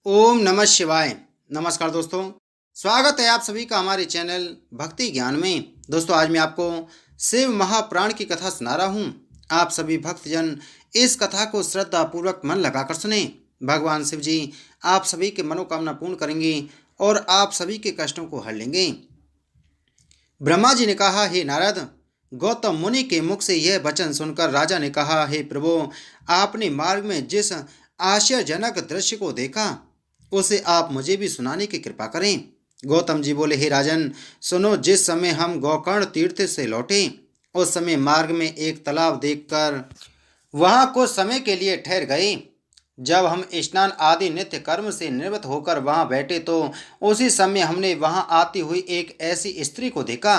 ओम नमः शिवाय। नमस्कार दोस्तों, स्वागत है आप सभी का हमारे चैनल भक्ति ज्ञान में। दोस्तों, आज मैं आपको शिव महापुराण की कथा सुना रहा हूँ। आप सभी भक्तजन इस कथा को श्रद्धा पूर्वक मन लगाकर सुने। भगवान शिव जी आप सभी के मनोकामना पूर्ण करेंगे और आप सभी के कष्टों को हर लेंगे। ब्रह्मा जी ने कहा, हे नारद, गौतम मुनि के मुख से यह वचन सुनकर राजा ने कहा, हे प्रभु, आपने मार्ग में जिस आश्चर्यजनक दृश्य को देखा उसे आप मुझे भी सुनाने की कृपा करें। गौतम जी बोले, हे राजन, सुनो, जिस समय हम गोकर्ण तीर्थ से लौटे उस समय मार्ग में एक तालाब देखकर वहां कुछ समय के लिए ठहर गए। जब हम स्नान आदि नित्य कर्म से निवृत्त होकर वहां बैठे तो उसी समय हमने वहां आती हुई एक ऐसी स्त्री को देखा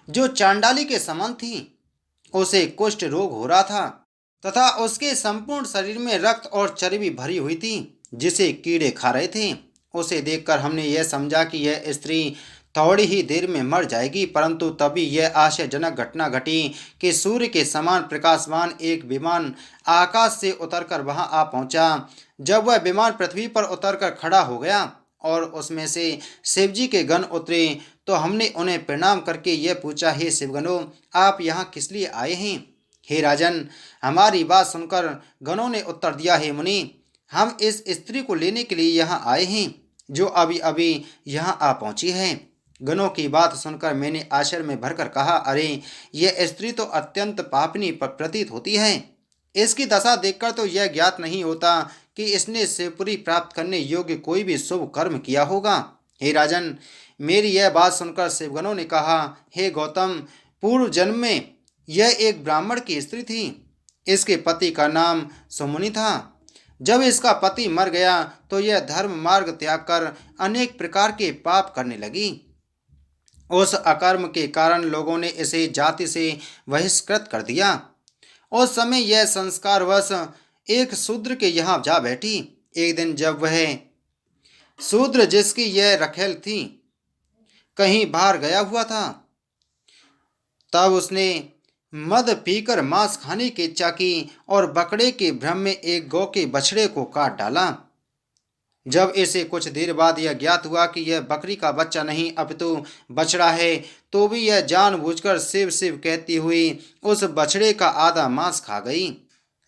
जो चांडाली के समान थी। उसे कुष्ठ रोग हो रहा था तथा उसके संपूर्ण शरीर में रक्त और चर्बी भरी हुई थी जिसे कीड़े खा रहे थे। उसे देखकर हमने यह समझा कि यह स्त्री थोड़ी ही देर में मर जाएगी, परंतु तभी यह आश्चर्यजनक घटना घटी कि सूर्य के समान प्रकाशमान एक विमान आकाश से उतरकर वहां आ पहुंचा। जब वह विमान पृथ्वी पर उतरकर खड़ा हो गया और उसमें से शिवजी के गण उतरे तो हमने उन्हें प्रणाम करके यह पूछा, हे शिवगणों, आप यहाँ किस लिए आए हैं? हे राजन, हमारी बात सुनकर गणों ने उत्तर दिया, हे मुनि, हम इस स्त्री को लेने के लिए यहाँ आए हैं जो अभी अभी यहाँ आ पहुंची है। गणों की बात सुनकर मैंने आश्चर्य में भरकर कहा, अरे, यह स्त्री तो अत्यंत पापनी प्रतीत होती है। इसकी दशा देखकर तो यह ज्ञात नहीं होता कि इसने शिवपुरी प्राप्त करने योग्य कोई भी शुभ कर्म किया होगा। हे राजन, मेरी यह बात सुनकर शिवगणों ने कहा, हे गौतम, पूर्व जन्म में यह एक ब्राह्मण की स्त्री थी। इसके पति का नाम सुमुनि था। जब इसका पति मर गया तो यह धर्म मार्ग त्याग कर अनेक प्रकार के पाप करने लगी। उस अकर्म के कारण लोगों ने इसे जाति से बहिष्कृत कर दिया। उस समय यह संस्कारवश एक शूद्र के यहाँ जा बैठी। एक दिन जब वह शूद्र, जिसकी यह रखेल थी, कहीं बाहर गया हुआ था, तब उसने मद पीकर मांस खाने की इच्छा की और बकरे के भ्रम में एक गौ के बछड़े को काट डाला। जब इसे कुछ देर बाद यह ज्ञात हुआ कि यह बकरी का बच्चा नहीं अपितु बछड़ा है, तो भी यह जानबूझकर शिव शिव कहती हुई उस बछड़े का आधा मांस खा गई।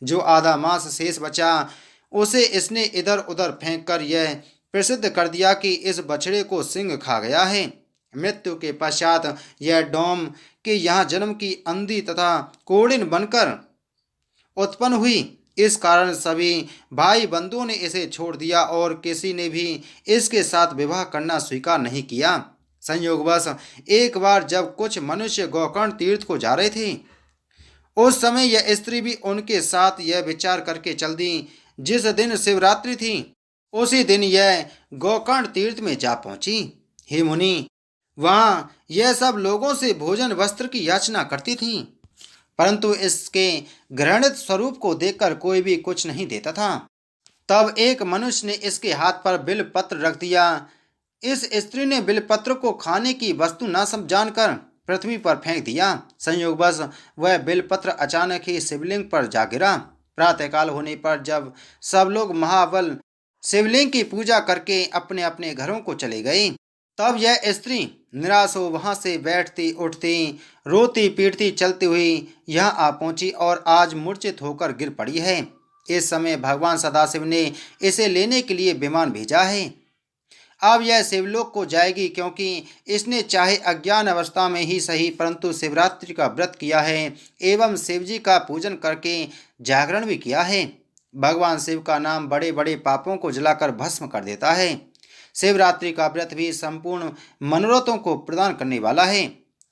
जो आधा मांस शेष बचा उसे इसने इधर उधर फेंक कर यह प्रसिद्ध कर दिया कि इस बछड़े को सिंह खा गया है। मृत्यु के पश्चात यह डोम के यहाँ जन्म की अंधी तथा कोढ़िन बनकर उत्पन्न हुई। इस कारण सभी भाई बंधुओं ने इसे छोड़ दिया और किसी ने भी इसके साथ विवाह करना स्वीकार नहीं किया। संयोगवश एक बार जब कुछ मनुष्य गोकर्ण तीर्थ को जा रहे थे उस समय यह स्त्री भी उनके साथ यह विचार करके चल दी, जिस दिन शिवरात्रि थी उसी दिन यह गोकर्ण तीर्थ में जा पहुंची। हे मुनि, वहां यह सब लोगों से भोजन वस्त्र की याचना करती थी, परंतु इसके घृणित स्वरूप को देखकर कोई भी कुछ नहीं देता था। तब एक मनुष्य ने इसके हाथ पर बिलपत्र रख दिया। इस स्त्री ने बिलपत्र को खाने की वस्तु न सब जानकर पृथ्वी पर फेंक दिया। संयोगवश वह बिलपत्र अचानक ही शिवलिंग पर जा गिरा। प्रातःकाल होने पर जब सब लोग महाबल शिवलिंग की पूजा करके अपने अपने घरों को चले गए, तब यह स्त्री निराश हो वहां से बैठती उठती रोती पीटती चलती हुई यहाँ आ पहुंची और आज मूर्छित होकर गिर पड़ी है। इस समय भगवान सदाशिव ने इसे लेने के लिए विमान भेजा है। अब यह शिवलोक को जाएगी, क्योंकि इसने चाहे अज्ञान अवस्था में ही सही परंतु शिवरात्रि का व्रत किया है एवं शिवजी का पूजन करके जागरण भी किया है। भगवान शिव का नाम बड़े बड़े पापों को जलाकर भस्म कर देता है। शिवरात्रि का व्रत भी संपूर्ण मनोरथों को प्रदान करने वाला है।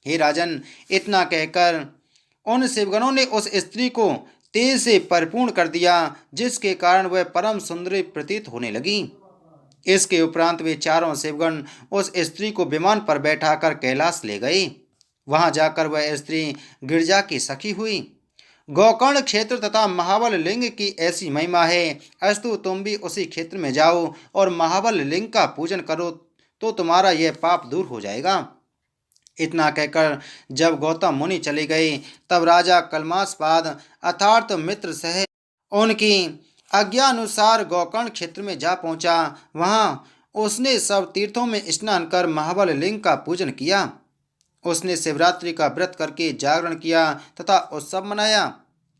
हे राजन, इतना कहकर उन शिवगणों ने उस स्त्री को तेज से परिपूर्ण कर दिया, जिसके कारण वह परम सुंदरी प्रतीत होने लगी। इसके उपरांत वे चारों शिवगण उस स्त्री को विमान पर बैठाकर कैलाश ले गए। वहां जाकर वह स्त्री गिरजा की सखी हुई। गोकर्ण क्षेत्र तथा महाबल लिंग की ऐसी महिमा है, अस्तु तुम भी उसी क्षेत्र में जाओ और महाबल लिंग का पूजन करो तो तुम्हारा यह पाप दूर हो जाएगा। इतना कहकर जब गौतम मुनि चले गए तब राजा कलमासपाद अर्थात मित्र सह उनकी आज्ञानुसार गोकर्ण क्षेत्र में जा पहुंचा। वहां उसने सब तीर्थों में स्नान कर महाबल लिंग का पूजन किया। उसने शिवरात्रि का व्रत करके जागरण किया तथा उत्सव मनाया।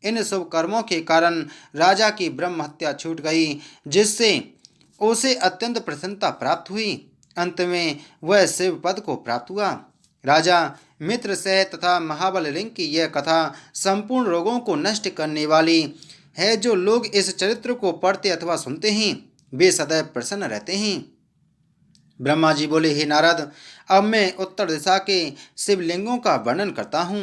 इन शुभ कर्मों के कारण राजा की ब्रह्म हत्या छूट गई, जिससे उसे अत्यंत प्रसन्नता प्राप्त हुई। अंत में वह शिव पद को प्राप्त हुआ। राजा मित्रसेन तथा महाबल लिंग की यह कथा संपूर्ण रोगों को नष्ट करने वाली है। जो लोग इस चरित्र को पढ़ते अथवा सुनते हैं वे सदैव प्रसन्न रहते हैं। ब्रह्मा जी बोले, हे नारद, अब मैं उत्तर दिशा के शिवलिंगों का वर्णन करता हूँ।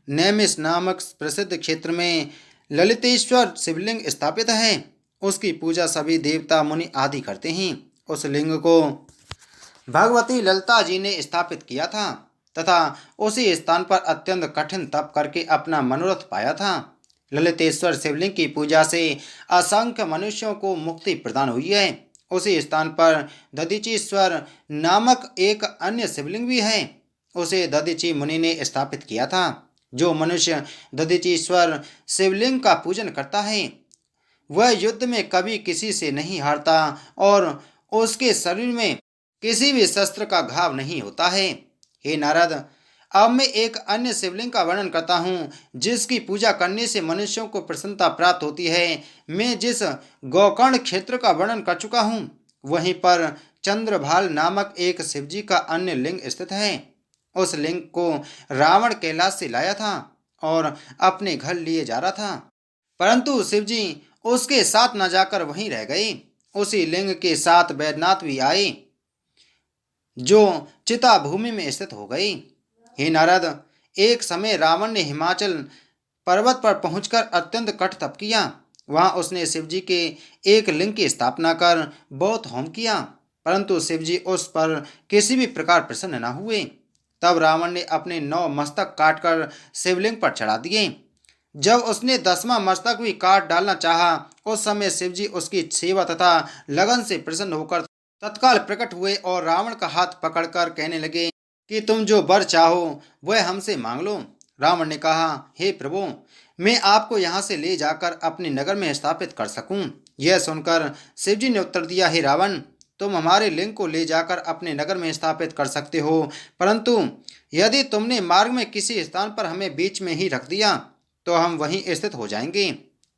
नैमिष नामक प्रसिद्ध क्षेत्र में ललितेश्वर शिवलिंग स्थापित है। उसकी पूजा सभी देवता मुनि आदि करते हैं। उस लिंग को भगवती ललिता जी ने स्थापित किया था तथा उसी स्थान पर अत्यंत कठिन तप करके अपना मनोरथ पाया था। ललितेश्वर शिवलिंग की पूजा से असंख्य मनुष्यों को मुक्ति प्रदान हुई है। उसी स्थान पर दधीचीश्वर नामक एक अन्य शिवलिंग भी है। उसे दधीची मुनि ने स्थापित किया था। जो मनुष्य दधीचीश्वर शिवलिंग का पूजन करता है वह युद्ध में कभी किसी से नहीं हारता और उसके शरीर में किसी भी शस्त्र का घाव नहीं होता है। हे नारद, अब मैं एक अन्य शिवलिंग का वर्णन करता हूँ जिसकी पूजा करने से मनुष्यों को प्रसन्नता प्राप्त होती है। मैं जिस गोकर्ण क्षेत्र का वर्णन कर चुका हूँ वहीं पर चंद्रभाल नामक एक शिवजी का अन्य लिंग स्थित है। उस लिंग को रावण कैलाश से लाया था और अपने घर लिए जा रहा था, परंतु शिवजी उसके साथ न जाकर वहीं रह गए। उसी लिंग के साथ बैद्यनाथ भी आए जो चिता भूमि में स्थित हो गई। हे नारद, एक समय रावण ने हिमाचल पर्वत पर पहुंचकर अत्यंत कठ तप किया। वहां उसने शिवजी के एक लिंग की स्थापना कर बहुत होम किया, परंतु शिवजी उस पर किसी भी प्रकार प्रसन्न न हुए। तब रावण ने अपने 9 मस्तक काटकर शिवलिंग पर चढ़ा दिए। जब उसने 10वां मस्तक भी काट डालना चाहा उस समय शिवजी उसकी सेवा तथा लगन से प्रसन्न होकर तत्काल प्रकट हुए और रावण का हाथ पकड़कर कहने लगे कि तुम जो वर चाहो वह हमसे मांग लो। रावण ने कहा, हे प्रभु, मैं आपको यहाँ से ले जाकर अपने नगर में स्थापित कर सकूं। यह सुनकर शिवजी ने उत्तर दिया, हे रावण, तुम हमारे लिंग को ले जाकर अपने नगर में स्थापित कर सकते हो, परंतु यदि तुमने मार्ग में किसी स्थान पर हमें बीच में ही रख दिया तो हम वहीं स्थित हो जाएंगे।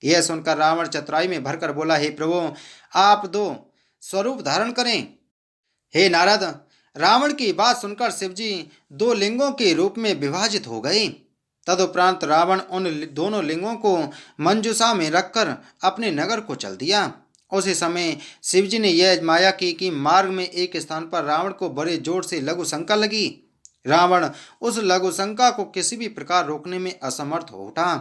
यह सुनकर रावण चतुराई में भरकर बोला, हे प्रभु, आप 2 स्वरूप धारण करें। हे नारद, रावण की बात सुनकर शिवजी 2 लिंगों के रूप में विभाजित हो गए। तदुपरांत रावण उन दोनों लिंगों को मंजूषा में रखकर अपने नगर को चल दिया। उसी समय शिवजी ने यह माया की कि मार्ग में एक स्थान पर रावण को बड़े जोर से लघु शंका लगी। रावण उस लघु शंका को किसी भी प्रकार रोकने में असमर्थ हो उठा।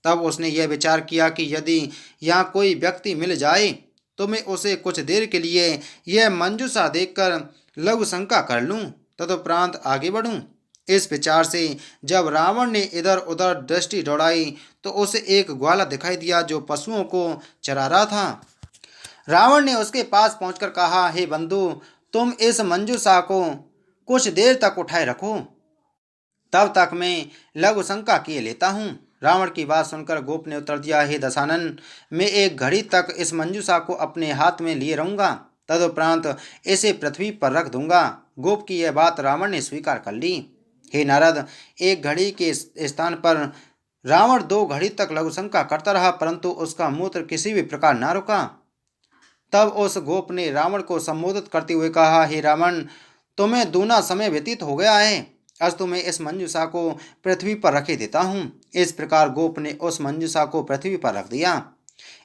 तब उसने यह विचार किया कि यदि यहाँ कोई व्यक्ति मिल जाए तो मैं उसे कुछ देर के लिए यह मंजूषा देखकर लघु शंका कर लूँ, तदुपरांत आगे बढ़ूँ। इस विचार से जब रावण ने इधर उधर दृष्टि दौड़ाई तो उसे एक ग्वाला दिखाई दिया जो पशुओं को चरा रहा था। रावण ने उसके पास पहुंचकर कहा, हे बंधु, तुम इस मंजूषा को कुछ देर तक उठाए रखो, तब तक मैं लघु शंका किए लेता हूँ। रावण की बात सुनकर गोप ने उत्तर दिया, हे दशानन, मैं एक घड़ी तक इस मंजूषा को अपने हाथ में लिए रहूंगा, तदुपरांत इसे पृथ्वी पर रख दूंगा। गोप की यह बात रावण ने स्वीकार कर ली। हे नारद, एक घड़ी के स्थान पर रावण 2 घड़ी तक लघु शंका करता रहा, परंतु उसका मूत्र किसी भी प्रकार न रुका। तब उस गोप ने रावण को संबोधित करते हुए कहा, हे रावण, तुम्हें दूना समय व्यतीत हो गया है, आज तुम्हें इस मंजूषा को पृथ्वी पर रखे देता हूँ। इस प्रकार गोप ने उस मंजूषा को पृथ्वी पर रख दिया।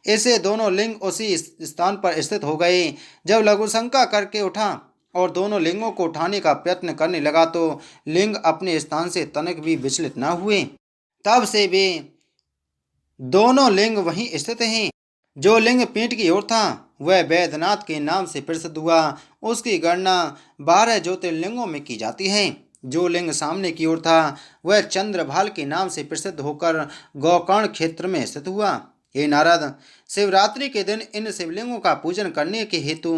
ऐसे दोनों लिंग उसी स्थान पर स्थित हो गए। जब लघु शंका करके उठा और दोनों लिंगों को उठाने का प्रयत्न करने लगा तो लिंग अपने स्थान से तनिक भी विचलित न हुए। तब से वे दोनों लिंग वहीं स्थित हैं। जो लिंग पीठ की ओर था वह बैद्यनाथ के नाम से प्रसिद्ध हुआ। उसकी गणना 12 ज्योतिर्लिंगों में की जाती है। जो लिंग सामने की ओर था वह चंद्रभाल के नाम से प्रसिद्ध होकर गोकर्ण क्षेत्र में स्थित हुआ। हे नारद, शिवरात्रि के दिन इन शिवलिंगों का पूजन करने के हेतु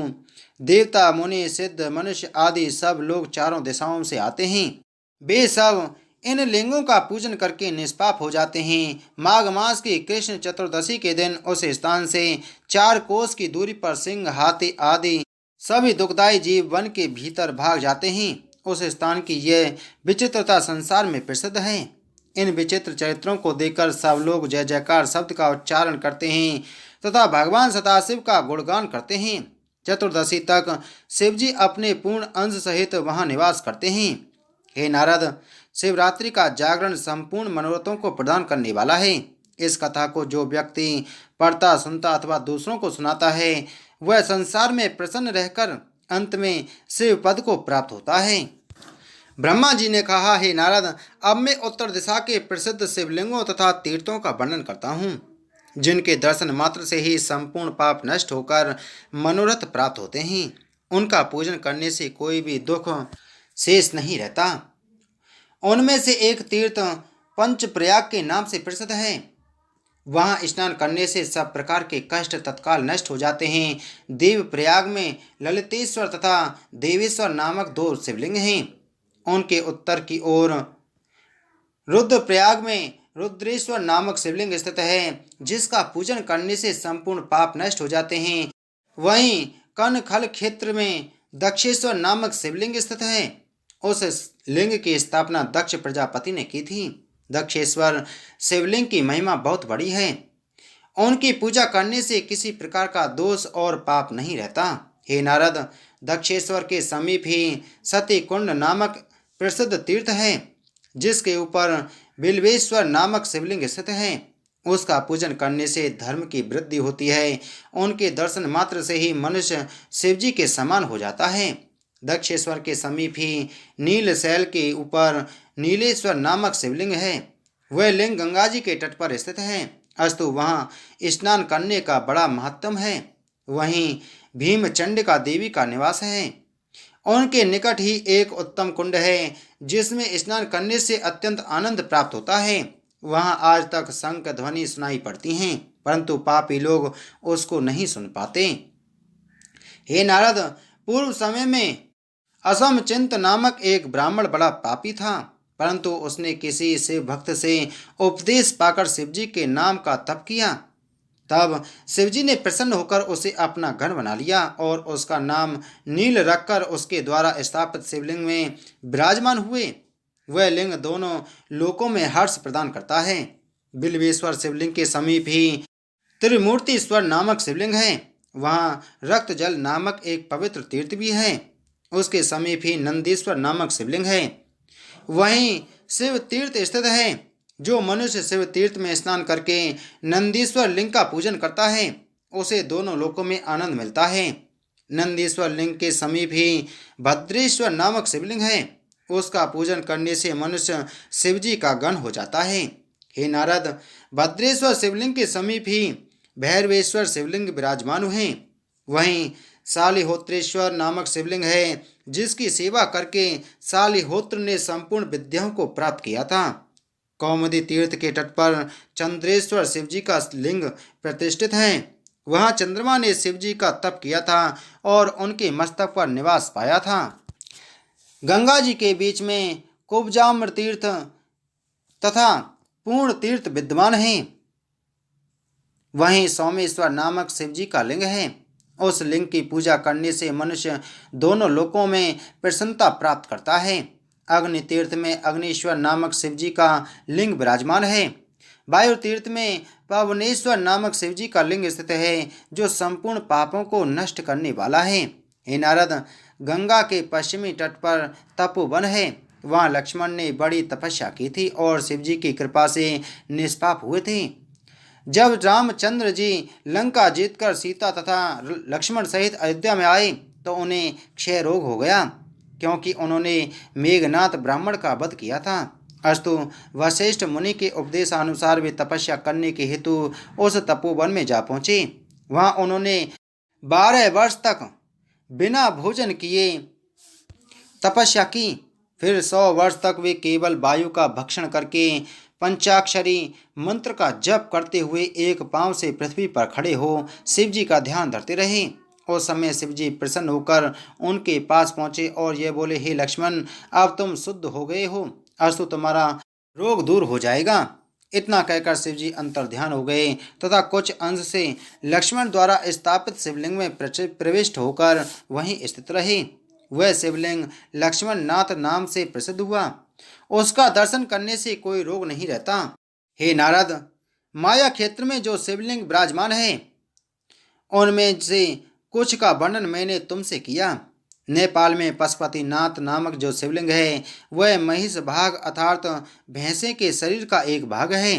देवता, मुनि, सिद्ध, मनुष्य आदि सब लोग चारों दिशाओं से आते हैं। वे सब इन लिंगों का पूजन करके निष्पाप हो जाते हैं। माघ मास की कृष्ण चतुर्दशी के दिन उस स्थान से 4 कोस की दूरी पर सिंह, हाथी आदि सभी दुखदायी जीव वन के भीतर भाग जाते हैं। उस स्थान की यह विचित्रता संसार में प्रसिद्ध है। इन विचित्र चरित्रों को देखकर सब लोग जय जयकार शब्द का उच्चारण करते हैं तथा भगवान सदाशिव का गुणगान करते हैं। चतुर्दशी तक शिवजी अपने पूर्ण अंश सहित वहां निवास करते हैं। हे नारद, शिवरात्रि का जागरण संपूर्ण मनोरथों को प्रदान करने वाला है। इस कथा को जो व्यक्ति पढ़ता, सुनता अथवा दूसरों को सुनाता है वह संसार में प्रसन्न रहकर अंत में शिव पद को प्राप्त होता है। ब्रह्मा जी ने कहा, हे नारद, अब मैं उत्तर दिशा के प्रसिद्ध शिवलिंगों तथा तीर्थों का वर्णन करता हूँ, जिनके दर्शन मात्र से ही संपूर्ण पाप नष्ट होकर मनोरथ प्राप्त होते हैं। उनका पूजन करने से कोई भी दुख शेष नहीं रहता। उनमें से एक तीर्थ पंचप्रयाग के नाम से प्रसिद्ध है। वहां स्नान करने से सब प्रकार के कष्ट तत्काल नष्ट हो जाते हैं। देव प्रयाग में ललितेश्वर तथा देवेश्वर नामक 2 शिवलिंग हैं। उनके उत्तर की ओर रुद्रप्रयाग में रुद्रेश्वर नामक शिवलिंग स्थित है, जिसका पूजन करने से संपूर्ण पाप नष्ट हो जाते हैं। वहीं कनखल क्षेत्र में दक्षेश्वर नामक शिवलिंग स्थित है। उस लिंग की स्थापना दक्ष प्रजापति ने की थी। दक्षेश्वर शिवलिंग की महिमा बहुत बड़ी है। उनकी पूजा करने से किसी प्रकार का दोष और पाप नहीं रहता। हे नारद, दक्षेश्वर के समीप ही सती कुंड नामक प्रसिद्ध तीर्थ है, जिसके ऊपर बिल्वेश्वर नामक शिवलिंग स्थित है। उसका पूजन करने से धर्म की वृद्धि होती है। उनके दर्शन मात्र से ही मनुष्य शिवजी के समान हो जाता है। दक्षेश्वर के समीप ही नीलशैल के ऊपर नीलेश्वर नामक शिवलिंग है। वह लिंग गंगा जी के तट पर स्थित है, अस्तु वहाँ स्नान करने का बड़ा महत्व है। वहीं भीमचंडिका देवी का निवास है। उनके निकट ही एक उत्तम कुंड है, जिसमें स्नान करने से अत्यंत आनंद प्राप्त होता है। वहाँ आज तक शंख ध्वनि सुनाई पड़ती हैं, परंतु पापी लोग उसको नहीं सुन पाते। हे नारद, पूर्व समय में असमचिंत नामक एक ब्राह्मण बड़ा पापी था, परंतु उसने किसी शिव भक्त से उपदेश पाकर शिवजी के नाम का तप किया। तब शिवजी ने प्रसन्न होकर उसे अपना गण बना लिया और उसका नाम नील रखकर उसके द्वारा स्थापित शिवलिंग में विराजमान हुए। वह लिंग दोनों लोकों में हर्ष प्रदान करता है। बिल्वेश्वर शिवलिंग के समीप ही त्रिमूर्तिश्वर नामक शिवलिंग है। वहाँ रक्त जल नामक एक पवित्र तीर्थ भी है। उसके समीप ही नंदीश्वर नामक शिवलिंग है। वहीं शिव तीर्थ स्थित है। जो मनुष्य शिव तीर्थ में स्नान करके नंदीश्वर लिंग का पूजन करता है, उसे दोनों लोकों में आनंद मिलता है। नंदीश्वर लिंग के समीप ही भद्रेश्वर नामक शिवलिंग है। उसका पूजन करने से मनुष्य शिवजी का गण हो जाता है। हे नारद, भद्रेश्वर शिवलिंग के समीप ही भैरवेश्वर शिवलिंग विराजमान हैं। वहीं शालिहोत्रेश्वर नामक शिवलिंग है, जिसकी सेवा करके शालिहोत्र ने संपूर्ण विद्याओं को प्राप्त किया था। कौमुदी तीर्थ के तट पर चंद्रेश्वर शिवजी का लिंग प्रतिष्ठित है। वहाँ चंद्रमा ने शिवजी का तप किया था और उनके मस्तक पर निवास पाया था। गंगा जी के बीच में कुब्जाम्र तीर्थ तथा पूर्ण तीर्थ विद्यमान हैं। वहीं सोमेश्वर नामक शिवजी का लिंग है। उस लिंग की पूजा करने से मनुष्य दोनों लोकों में प्रसन्नता प्राप्त करता है। अग्नि तीर्थ में अग्निश्वर नामक शिवजी का लिंग विराजमान है। वायु तीर्थ में पवनेश्वर नामक शिवजी का लिंग स्थित है, जो संपूर्ण पापों को नष्ट करने वाला है। हे नारद, गंगा के पश्चिमी तट पर तपोवन है। वहाँ लक्ष्मण ने बड़ी तपस्या की थी और शिवजी की कृपा से निष्पाप हुए थे। जब रामचंद्र जी लंका जीतकर सीता तथा लक्ष्मण सहित अयोध्या में आए तो उन्हें क्षय रोग हो गया, क्योंकि उन्होंने मेघनाथ ब्राह्मण का वध किया था। अस्तु वशिष्ठ मुनि के उपदेशानुसार वे तपस्या करने के हेतु उस तपोवन में जा पहुँचे। वहाँ उन्होंने 12 वर्ष तक बिना भोजन किए तपस्या की। फिर 100 वर्ष तक वे केवल वायु का भक्षण करके पंचाक्षरी मंत्र का जप करते हुए एक पांव से पृथ्वी पर खड़े हो शिवजी का ध्यान धरते रहे। उस समय शिवजी प्रसन्न होकर उनके पास पहुँचे और ये बोले, हे लक्ष्मण, अब तुम शुद्ध हो गए हो, आज तो तुम्हारा रोग दूर हो जाएगा। इतना कहकर शिव जी अंतर्ध्यान हो गए तथा कुछ अंश से लक्ष्मण द्वारा स्थापित शिवलिंग में प्रविष्ट होकर वहीं स्थित रहे। वह शिवलिंग लक्ष्मण नाथ नाम से प्रसिद्ध हुआ। उसका दर्शन करने से कोई रोग नहीं रहता। हे नारद, माया क्षेत्र में जो शिवलिंग विराजमान है उनमें से कुछ का वर्णन मैंने तुमसे किया। नेपाल में पशुपतिनाथ नामक जो शिवलिंग है वह महिष भाग अर्थात भैंसे के शरीर का एक भाग है।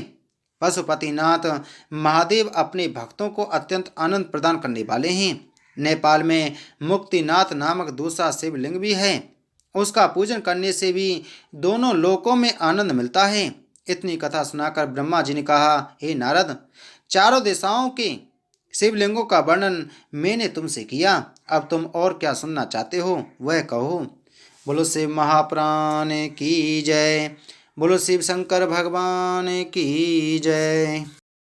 पशुपतिनाथ महादेव अपने भक्तों को अत्यंत आनंद प्रदान करने वाले हैं। नेपाल में मुक्तिनाथ नामक दूसरा शिवलिंग भी है। उसका पूजन करने से भी दोनों लोकों में आनंद मिलता है। इतनी कथा सुनाकर ब्रह्मा जी ने कहा, हे नारद, चारों दिशाओं के शिवलिंगों का वर्णन मैंने तुमसे किया। अब तुम और क्या सुनना चाहते हो वह कहो। बोलो शिव महाप्राण की जय। बोलो शिव शंकर भगवान की जय।